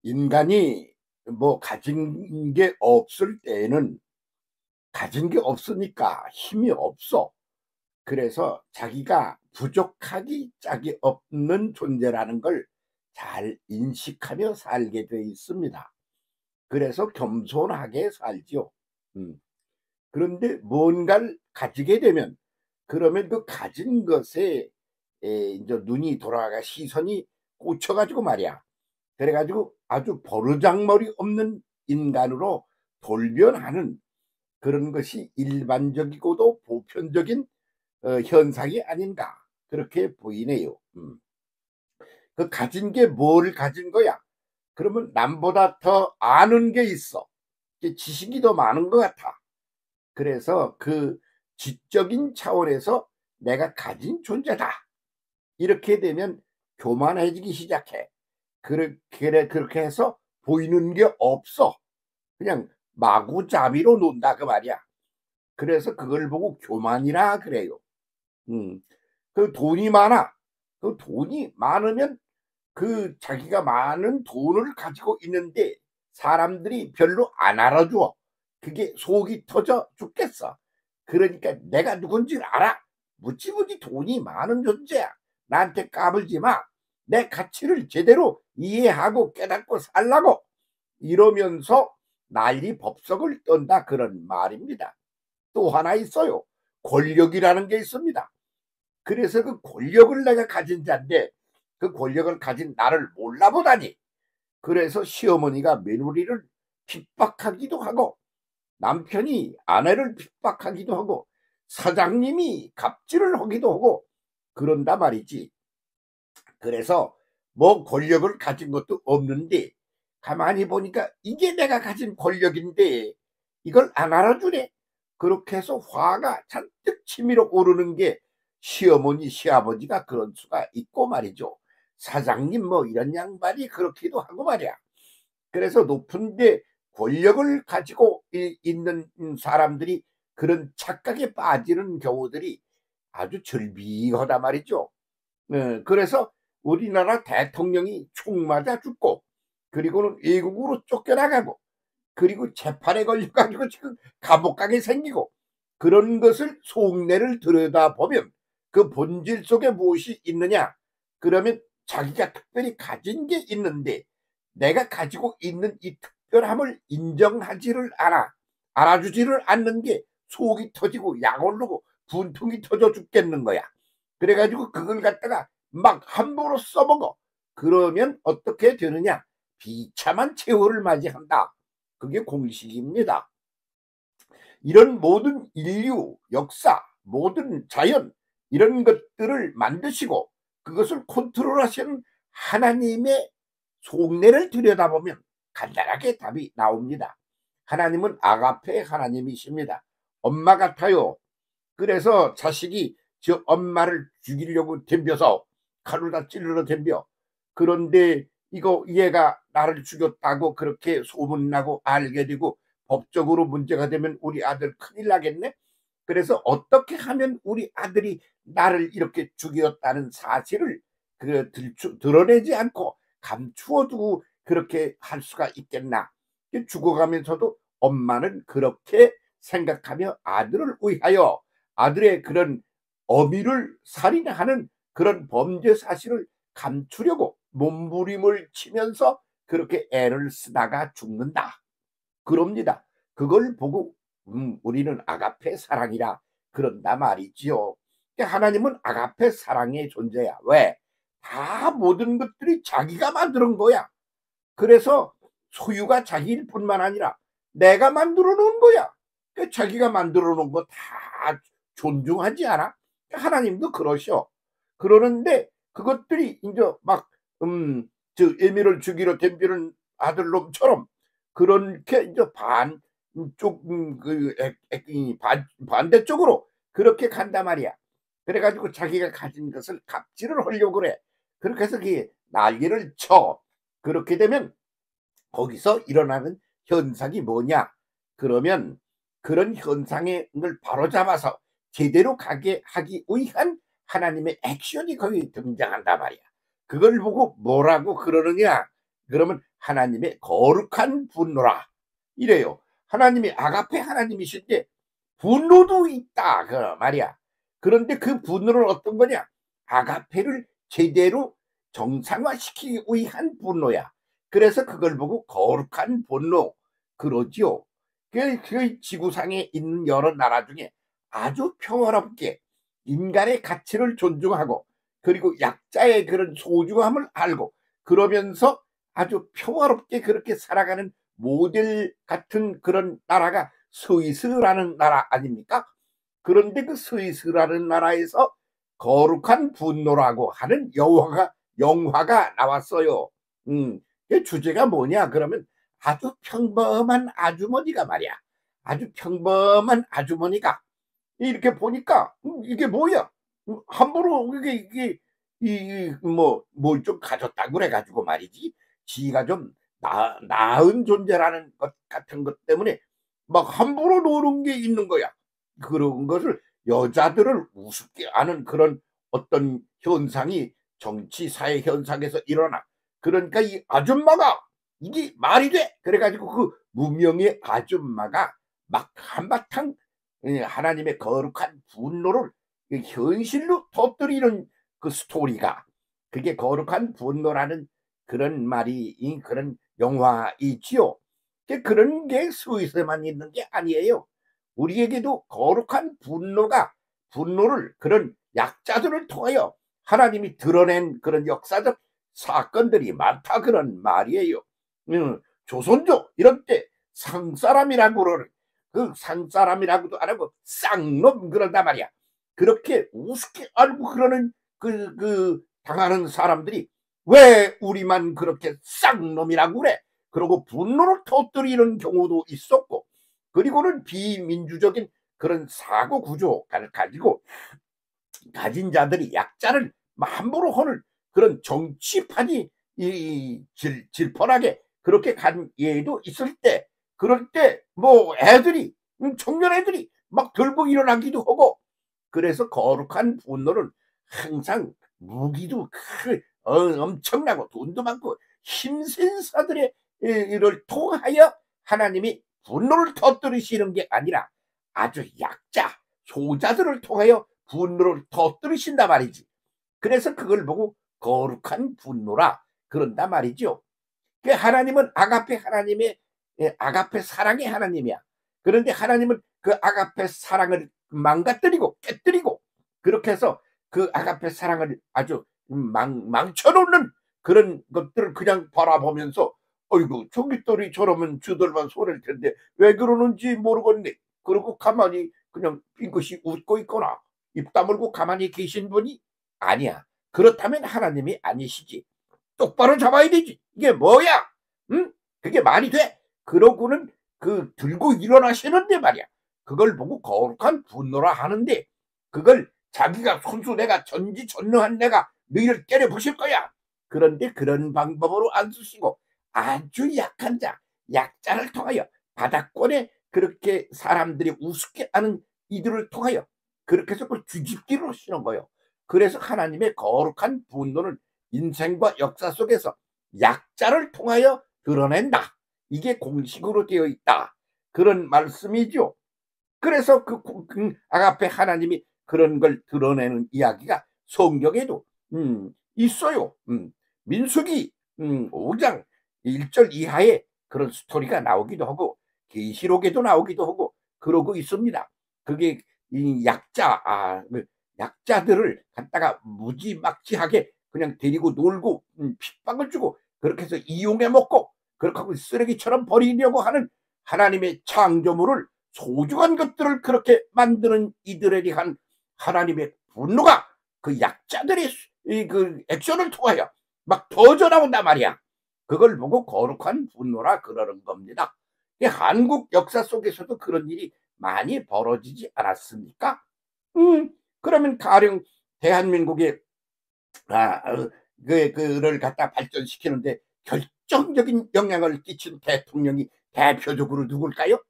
인간이 뭐 가진 게 없을 때에는 가진 게 없으니까 힘이 없어. 그래서 자기가 부족하기 짝이 없는 존재라는 걸 잘 인식하며 살게 돼 있습니다. 그래서 겸손하게 살지요. 음. 그런데 뭔가를 가지게 되면 그러면 그 가진 것에 이제 눈이 돌아가 시선이 꽂혀 가지고 말이야. 그래 가지고 아주 버르장머리 없는 인간으로 돌변하는 그런 것이 일반적이고도 보편적인 현상이 아닌가 그렇게 보이네요. 그 가진 게 뭘 가진 거야? 그러면 남보다 더 아는 게 있어. 지식이 더 많은 것 같아. 그래서 그 지적인 차원에서 내가 가진 존재다. 이렇게 되면 교만해지기 시작해. 그렇게 해서 보이는 게 없어. 그냥 마구잡이로 논다 그 말이야. 그래서 그걸 보고 교만이라 그래요. 음. 그 돈이 많아. 그 돈이 많으면 그 자기가 많은 돈을 가지고 있는데 사람들이 별로 안 알아줘. 그게 속이 터져 죽겠어. 그러니까 내가 누군지 알아. 무지무지 돈이 많은 존재야. 나한테 까불지 마. 내 가치를 제대로 이해하고 깨닫고 살라고 이러면서 난리 법석을 떤다 그런 말입니다. 또 하나 있어요. 권력이라는 게 있습니다. 그래서 그 권력을 내가 가진 자인데 그 권력을 가진 나를 몰라보다니. 그래서 시어머니가 며느리를 핍박하기도 하고 남편이 아내를 핍박하기도 하고 사장님이 갑질을 하기도 하고 그런다 말이지. 그래서 뭐 권력을 가진 것도 없는데 가만히 보니까 이게 내가 가진 권력인데 이걸 안 알아주네. 그렇게 해서 화가 잔뜩 치밀어 오르는 게 시어머니 시아버지가 그런 수가 있고 말이죠. 사장님 뭐 이런 양반이 그렇기도 하고 말이야. 그래서 높은데 권력을 가지고 있는 사람들이 그런 착각에 빠지는 경우들이 아주 절비하다 말이죠. 그래서 우리나라 대통령이 총 맞아 죽고 그리고는 외국으로 쫓겨나가고 그리고 재판에 걸려가지고 지금 감옥 가게 생기고 그런 것을 속내를 들여다보면 그 본질 속에 무엇이 있느냐? 그러면 자기가 특별히 가진 게 있는데 내가 가지고 있는 이 특별함을 인정하지를 않아 알아주지를 않는 게 속이 터지고 약 오르고 분통이 터져 죽겠는 거야. 그래가지고 그걸 갖다가 막 함부로 써먹어. 그러면 어떻게 되느냐? 비참한 최후를 맞이한다. 그게 공식입니다. 이런 모든 인류, 역사, 모든 자연 이런 것들을 만드시고 그것을 컨트롤하시는 하나님의 속내를 들여다보면 간단하게 답이 나옵니다. 하나님은 아가페 하나님이십니다. 엄마 같아요. 그래서 자식이 저 엄마를 죽이려고 덤벼서 칼로다 찔러 덤벼. 그런데 이거 얘가 나를 죽였다고 그렇게 소문나고 알게 되고 법적으로 문제가 되면 우리 아들 큰일 나겠네. 그래서 어떻게 하면 우리 아들이 나를 이렇게 죽였다는 사실을 드러내지 않고 감추어 두고 그렇게 할 수가 있겠나. 죽어가면서도 엄마는 그렇게 생각하며 아들을 위하여 아들의 그런 어미를 살인하는 그런 범죄 사실을 감추려고 몸부림을 치면서 그렇게 애를 쓰다가 죽는다. 그럽니다. 그걸 보고 우리는 아가페 사랑이라 그런다 말이지요. 하나님은 아가페 사랑의 존재야. 왜? 다 모든 것들이 자기가 만드는 거야. 그래서 소유가 자기일 뿐만 아니라 내가 만들어 놓은 거야. 자기가 만들어 놓은 거 다 존중하지 않아? 하나님도 그러셔. 그러는데 그것들이 이제 막, 저 에미를 죽이러 덤비는 아들놈처럼 그렇게 이제 반쪽, 반대쪽으로 그렇게 간단 말이야. 그래가지고 자기가 가진 것을 갑질을 하려고 그래. 그렇게 해서 그게 난리를 쳐. 그렇게 되면 거기서 일어나는 현상이 뭐냐? 그러면 그런 현상을 바로잡아서 제대로 가게 하기 위한 하나님의 액션이 거기 등장한단 말이야. 그걸 보고 뭐라고 그러느냐? 그러면 하나님의 거룩한 분노라 이래요. 하나님이 아가페 하나님이신데 분노도 있다 그 말이야. 그런데 그 분노는 어떤 거냐? 아가페를 제대로 정상화시키기 위한 분노야. 그래서 그걸 보고 거룩한 분노 그러지요. 그 지구상에 있는 여러 나라 중에 아주 평화롭게 인간의 가치를 존중하고 그리고 약자의 그런 소중함을 알고 그러면서 아주 평화롭게 그렇게 살아가는 모델 같은 그런 나라가 스위스라는 나라 아닙니까? 그런데 그 스위스라는 나라에서 거룩한 분노라고 하는 영화가 나왔어요. 그 주제가 뭐냐 그러면 아주 평범한 아주머니가 말이야. 아주 평범한 아주머니가 이렇게 보니까 이게 뭐야? 함부로 이게 뭘 좀 가졌다고 그래가지고 말이지. 지가 좀 나은 존재라는 것 같은 것 때문에 막 함부로 노는 게 있는 거야. 그런 것을 여자들을 우습게 하는 그런 어떤 현상이 정치 사회 현상에서 일어나. 그러니까 이 아줌마가 이게 말이 돼? 그래가지고 그 무명의 아줌마가 막 한바탕 하나님의 거룩한 분노를 현실로 터뜨리는 그 스토리가 그게 거룩한 분노라는 그런 말이 그런 영화이지요. 그런 게 스위스에만 있는 게 아니에요. 우리에게도 거룩한 분노를 그런 약자들을 통하여 하나님이 드러낸 그런 역사적 사건들이 많다 그런 말이에요. 조선족 이런 때 상사람이라고 그러는 그 상사람이라고도 안 하고 쌍놈 그런단 말이야. 그렇게 우습게 알고 그러는 그 당하는 사람들이 왜 우리만 그렇게 쌍놈이라고 그래? 그러고 분노를 터뜨리는 경우도 있었고 그리고는 비민주적인 그런 사고 구조를 가지고 가진 자들이 약자를 함부로 하는 그런 정치판이 질펀하게 그렇게 간 예도 있을 때 그럴 때 뭐 애들이 청년 애들이 막 들고 일어나기도 하고 그래서 거룩한 분노는 항상 무기도 엄청나고 돈도 많고 힘센 사들의 이를 통하여 하나님이 분노를 터뜨리시는 게 아니라 아주 약자 소자들을 통하여 분노를 터뜨리신단 말이지. 그래서 그걸 보고 거룩한 분노라 그런단 말이죠. 하나님은 아가페 하나님의 아가페 사랑의 하나님이야. 그런데 하나님은 그 아가페 사랑을 망가뜨리고 깨뜨리고 그렇게 해서 그 아가페 사랑을 아주 망쳐놓는 그런 것들을 그냥 바라보면서 어이구 저깃돌이 저러면 주들만 손을 텐데 왜 그러는지 모르겠네. 그러고 가만히 그냥 빙긋이 웃고 있거나 입 다물고 가만히 계신 분이 아니야. 그렇다면 하나님이 아니시지. 똑바로 잡아야 되지. 이게 뭐야? 응? 그게 말이 돼? 그러고는 그 들고 일어나시는데 말이야. 그걸 보고 거룩한 분노라 하는데 그걸 자기가 손수 내가 전지전능한 내가 너희를 때려 부실 거야. 그런데 그런 방법으로 안 쓰시고 아주 약한 자, 약자를 통하여 바닥권에 그렇게 사람들이 우습게 하는 이들을 통하여 그렇게 해서 그걸 뒤집기로 하시는 거예요. 그래서 하나님의 거룩한 분노는 인생과 역사 속에서 약자를 통하여 드러낸다. 이게 공식으로 되어 있다. 그런 말씀이죠. 그래서 아가페 하나님이 그런 걸 드러내는 이야기가 성경에도 있어요. 민수기 5장 1절 이하에 그런 스토리가 나오기도 하고 계시록에도 나오기도 하고 그러고 있습니다. 그게 이 약자들을 갖다가 무지막지하게 그냥 데리고 놀고 핍박을 주고 그렇게 해서 이용해 먹고 그렇게 하고 쓰레기처럼 버리려고 하는 하나님의 창조물을 소중한 것들을 그렇게 만드는 이들에 대한 하나님의 분노가 그 약자들의 그 액션을 통하여 막 터져나온단 말이야. 그걸 보고 거룩한 분노라 그러는 겁니다. 한국 역사 속에서도 그런 일이 많이 벌어지지 않았습니까? 그러면 가령 대한민국의 그를 갖다 발전시키는데 결정적인 영향을 끼친 대통령이 대표적으로 누굴까요?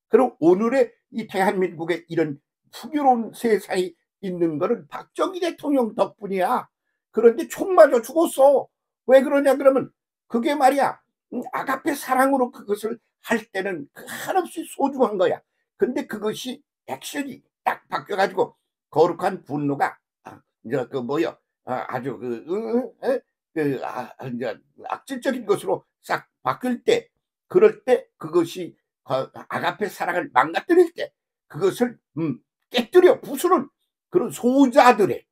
그럼 오늘의 이 대한민국의 이런 풍요로운 세상이 있는 거는 박정희 대통령 덕분이야. 그런데 총 맞아 죽었어. 왜 그러냐 그러면 그게 말이야 아가페 사랑으로 그것을 할 때는 한없이 소중한 거야. 근데 그것이 액션이 딱 바뀌어 가지고 거룩한 분노가 이제 그 뭐야 아주 이제 악질적인 것으로 싹 바뀔 때, 그럴 때 그것이 아가페 사랑을 망가뜨릴 때 그것을 깨뜨려 부수는 그런 소자들의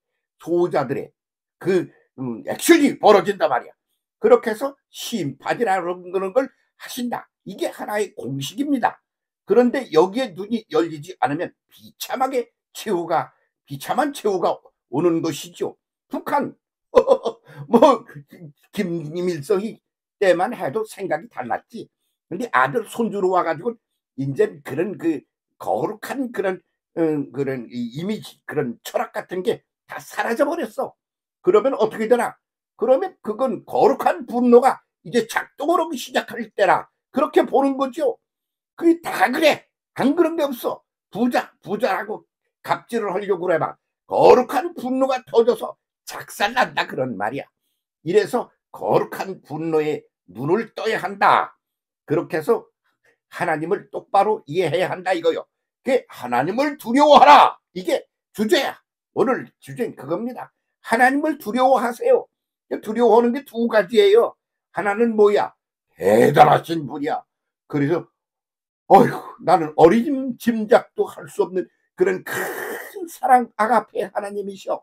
그 액션이 벌어진단 말이야. 그렇게 해서 심판이라는 걸 하신다. 이게 하나의 공식입니다. 그런데 여기에 눈이 열리지 않으면 비참한 최후가 오는 것이죠. 북한 뭐 김일성이 때만 해도 생각이 달랐지. 근데 아들 손주로 와가지고 이제 그런 그 거룩한 그런 이미지, 그런 철학 같은 게 다 사라져 버렸어. 그러면 어떻게 되나? 그러면 그건 거룩한 분노가 이제 작동을 하기 시작할 때라, 그렇게 보는 거죠. 그게 다 그래. 안 그런 게 없어. 부자라고 갑질을 하려고 그래봐. 거룩한 분노가 터져서 작살난다, 그런 말이야. 이래서 거룩한 분노에 눈을 떠야 한다. 그렇게 해서 하나님을 똑바로 이해해야 한다 이거요. 그게 하나님을 두려워하라. 이게 주제야. 오늘 주제는 그겁니다. 하나님을 두려워하세요. 두려워하는 게 두 가지예요. 하나는 뭐야? 대단하신 분이야. 그래서 어휴, 나는 어림짐작도 할 수 없는 그런 큰 사랑 아가페 하나님이셔.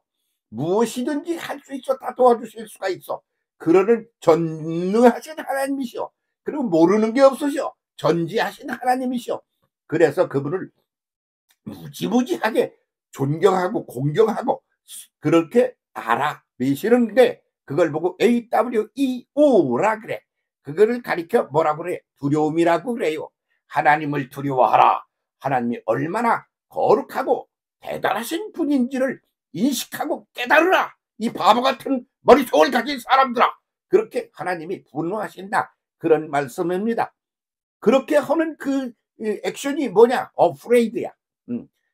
무엇이든지 할 수 있어. 다 도와주실 수가 있어. 그러는 전능하신 하나님이시오. 그리고 모르는 게 없으셔. 전지하신 하나님이시오. 그래서 그분을 무지무지하게 존경하고 공경하고 그렇게 알아내시는데, 그걸 보고 AWEO라 그래. 그거를 가리켜 뭐라 그래? 두려움이라고 그래요. 하나님을 두려워하라. 하나님이 얼마나 거룩하고 대단하신 분인지를 인식하고 깨달으라. 이 바보 같은 머릿속을 가진 사람들아. 그렇게 하나님이 분노하신다, 그런 말씀입니다. 그렇게 하는 그 액션이 뭐냐? 어프레이드야.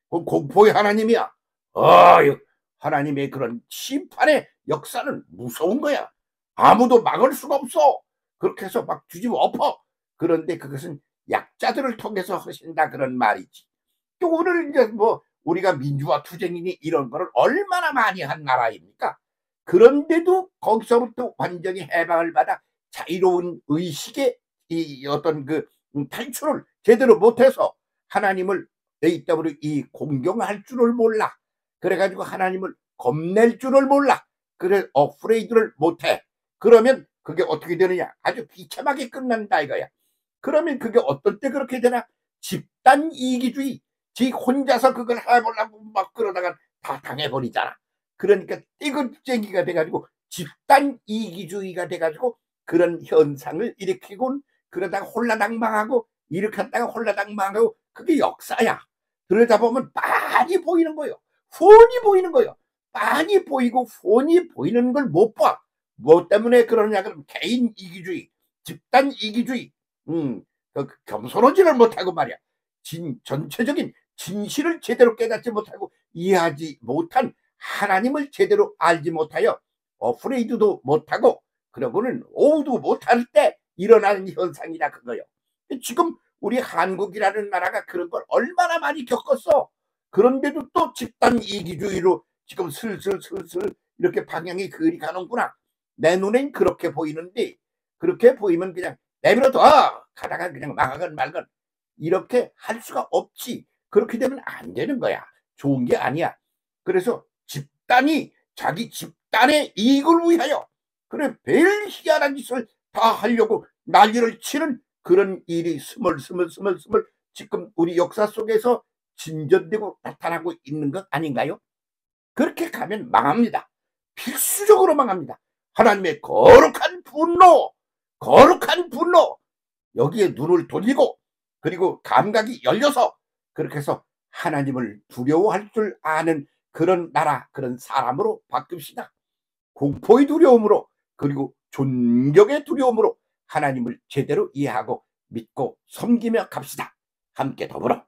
공포의 하나님이야. 하나님의 그런 심판의 역사는 무서운 거야. 아무도 막을 수가 없어. 그렇게 해서 막 뒤집어 엎어. 그런데 그것은 약자들을 통해서 하신다, 그런 말이지. 또 오늘 이제 뭐 우리가 민주화 투쟁이니 이런 거를 얼마나 많이 한 나라입니까? 그런데도 거기서부터 완전히 해방을 받아 자유로운 의식의 이 어떤 그 탈출을 제대로 못해서 하나님을 AWE 공경할 줄을 몰라. 그래가지고 하나님을 겁낼 줄을 몰라. 그래 어프레이드를 못해. 그러면 그게 어떻게 되느냐? 아주 비참하게 끝난다 이거야. 그러면 그게 어떤 때 그렇게 되나? 집단 이기주의. 지 혼자서 그걸 해보려고 막 그러다가 다 당해버리잖아. 그러니까 띠긋쟁이가 돼가지고 집단 이기주의가 돼가지고 그런 현상을 일으키곤, 그러다가 홀라당 망하고 일으켰다가 홀라당 망하고, 그게 역사야. 그러다 보면 많이 보이는 거예요. 훤히 보이는 거예요. 많이 보이고 훤히 보이는 걸 못 봐. 뭐 때문에 그러냐 그러면 개인 이기주의, 집단 이기주의, 겸손하지를 못하고 말이야. 전체적인 진실을 제대로 깨닫지 못하고 이해하지 못한 하나님을 제대로 알지 못하여 어프레이드도 못하고 그러고는 오도 못할 때 일어나는 현상이다 그거요. 지금 우리 한국이라는 나라가 그런 걸 얼마나 많이 겪었어. 그런데도 또 집단 이기주의로 지금 슬슬 이렇게 방향이 그리 가는구나. 내 눈엔 그렇게 보이는데, 그렇게 보이면 그냥 내버려둬. 가다가 그냥 망하건 말건 이렇게 할 수가 없지. 그렇게 되면 안 되는 거야. 좋은 게 아니야. 그래서 집단이 자기 집단의 이익을 위하여 그래 별 희한한 짓을 다 하려고 난리를 치는 그런 일이 스멀스멀 지금 우리 역사 속에서 진전되고 나타나고 있는 것 아닌가요? 그렇게 가면 망합니다. 필수적으로 망합니다. 하나님의 거룩한 분노, 여기에 눈을 돌리고 그리고 감각이 열려서 그렇게 해서 하나님을 두려워할 줄 아는 그런 나라, 그런 사람으로 바뀝시다. 공포의 두려움으로, 그리고 존경의 두려움으로 하나님을 제대로 이해하고 믿고 섬기며 갑시다. 함께 더불어